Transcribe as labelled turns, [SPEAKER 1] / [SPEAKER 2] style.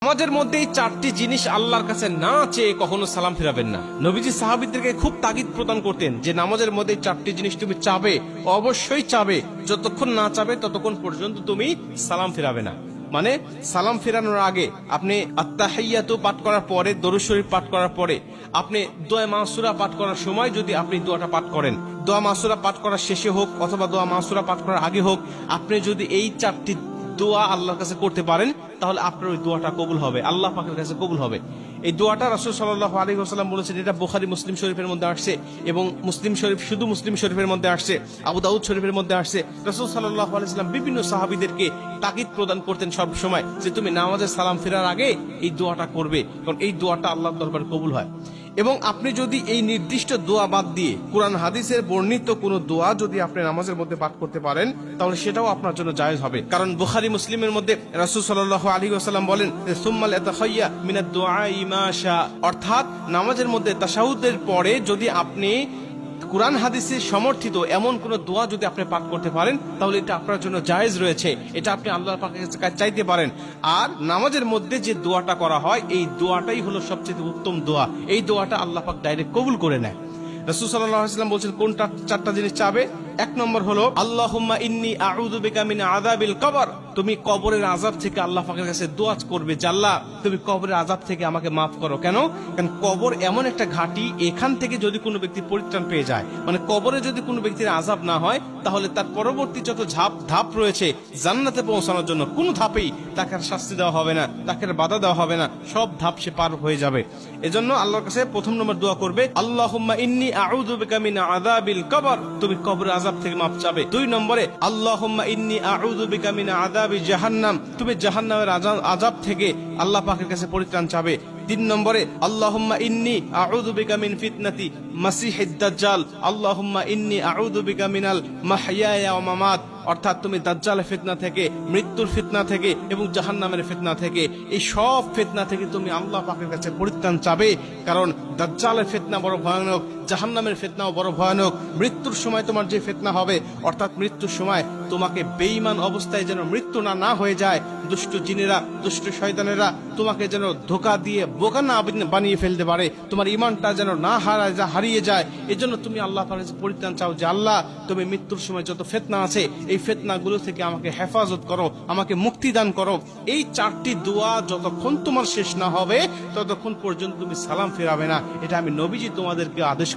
[SPEAKER 1] নামাজের মধ্যে এই চারটি জিনিস আল্লাহর কাছে না চেয়ে কখনো সালাম ফিরাবেন না। নবীজি সাহাবীদেরকে খুব তাগিদ প্রদান করতেন যে নামাজের মধ্যে এই চারটি জিনিস তুমি চাবে, অবশ্যই চাবে, যতক্ষণ না চাবে ততক্ষণ পর্যন্ত তুমি সালাম ফিরাবে না। মানে সালাম ফেরানোর আগে আপনি আত্তাহিয়াতু পাঠ করার পরে, দরুদ শরীফ পাঠ করার পরে, আপনি দোয়া মাসুরা পাঠ করার সময় যদি আপনি দোয়াটা পাঠ করেন, দোয়া মাসুরা পাঠ করার শেষে হোক অথবা দোয়া মাসুরা পাঠ করার আগে হোক, আপনি যদি এই চারটি দোয়া আল্লাহর কাছে করতে পারেন তাহলে আপনার ওই দোয়াটা কবুল হবে, আল্লাহ পাকের কাছে কবুল হবে। এই দোয়াটা রাসূল সাল্লাল্লাহু আলাইহি ওয়াসাল্লাম বলেছেন, এটা বুখারী মুসলিম শরীফের মধ্যে আসছে এবং মুসলিম শরীফ শুধু মুসলিম শরীফের মধ্যে আসছে, আবু দাউদ শরীফের মধ্যে আসছে। রাসূল সাল্লাল্লাহু আলাইহি ওয়াসাল্লাম বিভিন্ন সাহাবীদেরকে তাকিদ প্রদান করতেন সব সময় যে তুমি নামাজে সালাম ফেরার আগে এই দোয়াটা করবে, কারণ এই দোয়াটা আল্লাহর দরবারে কবুল হয়। এবং আপনি যদি এই নির্দিষ্ট দোয়া বাদ দিয়ে কুরআন হাদিসের বর্ণিত কোন দোয়া যদি আপনি নামাজের মধ্যে পাঠ করতে পারেন তাহলে সেটাও আপনার জন্য জায়েজ হবে। কারণ বুখারী মুসলিমের মধ্যে রাসূল সাল্লাল্লাহু আলাইহি ওয়াসাল্লাম বলেন, সুম্মাল ইয়াতাখায়্যা মিনাদ দুআই মা শা, অর্থাৎ নামাজের মধ্যে তাশাহুদের পরে যদি আপনি কুরআন হাদিসে সমর্থিত এমন কোন দোয়া যদি আপনি পাঠ করতে পারেন তাহলে এটা আপনার জন্য জায়েজ রয়েছে, এটা আপনি আল্লাহর পাকের কাছে চাইতে পারেন। আর নামাজের মধ্যে যে দোয়াটা করা হয় এই দোয়াটাই হলো সবচেয়ে উত্তম দোয়া, এই দোয়াটা আল্লাহ পাক ডাইরেক্ট কবুল করে নেয়। রাসূল সাল্লাল্লাহু আলাইহি ওয়াসাল্লাম বলেছেন কোনটা চারটা জিনিস চাবে। এক নম্বর হলো আল্লাহুম্মা ইন্নী আউযু বিকা মিন আযাবিল কবর, তুমি কবরের আযাব থেকে আল্লাহ পাকের কাছে দোয়া করবে যে আল্লাহ তুমি কবরের আযাব থেকে আমাকে মাফ করো। কেন? কারণ কবর এমন একটা ঘাঁটি, এখান থেকে যদি কোনো ব্যক্তি পরিত্রাণ পেয়ে যায়, মানে কবরে যদি কোনো ব্যক্তির আযাব না হয় তাহলে তার পরবর্তী যত ধাপ রয়েছে জান্নাতে পৌঁছানোর জন্য কোনো ধাপেই তাকে আর শাস্তি দেওয়া হবে না, তাকে আর বাধা দেওয়া হবে না, সব ধাপ সে পার হয়ে যাবে। এজন্য আল্লাহর কাছে প্রথম নম্বর দোয়া করবে আল্লাহুম্মা ইন্নী আউযু বিকা মিন আযাবিল কবর, তুমি কবরের আযাব থেকে মাফ চাবে। দুই নম্বরে আল্লাহুম্মা ইন্নী আউযু বিকা মিন আযাবি জাহান্নাম, তুমি জাহান্নামের আযাব থেকে আল্লাহ পাকের কাছে পরিত্রাণ চাবে। তিন নম্বরে আল্লাহুম্মা ইন্নী আউযু বিকা মিন ফিতনাতি মাসিহিদ দাজ্জাল, আল্লাহুম্মা ইন্নী আউযু বিকা মিনাল মাহইয়ায়া ওয়া মামাত, অর্থাৎ তুমি দাজ্জালের ফিতনা থেকে, মৃত্যুর ফিতনা থেকে এবং জাহান্নামের ফিতনা থেকে, এই সব ফিতনা থেকে তুমি আল্লাহ পাকের কাছে পরিত্রাণ চাবে। কারণ দাজ্জালের ফিতনা বড় ভয়ানক, জাহান্নামের ফিতনাও বড় ভয়ানক। মৃত্যুর সময় তোমার যে ফিতনা হবে, অর্থাৎ মৃত্যুর সময় তোমাকে বেঈমান অবস্থায় যেন মৃত্যু না হয়ে যায়, দুষ্ট জিনেরা, দুষ্ট শয়তানেরা তোমাকে যেন ধোঁকা দিয়ে বোকা না বানিয়ে ফেলতে পারে, তোমার ঈমানটা যেন না হারিয়ে যায়। এজন্য তুমি আল্লাহ পাকের কাছে পরিত্রাণ চাও যে আল্লাহ তুমি মৃত্যুর সময় যত ফিতনা আছে এই ফিতনাগুলো থেকে আমাকে হেফাজত করো, আমাকে মুক্তি দান করো। এই চারটি দোয়া যতক্ষণ তোমার শেষ না হবে ততক্ষণ পর্যন্ত তুমি সালাম ফেরাবে না, এটা আমি নবীজি তোমাদেরকে আদেশ করি।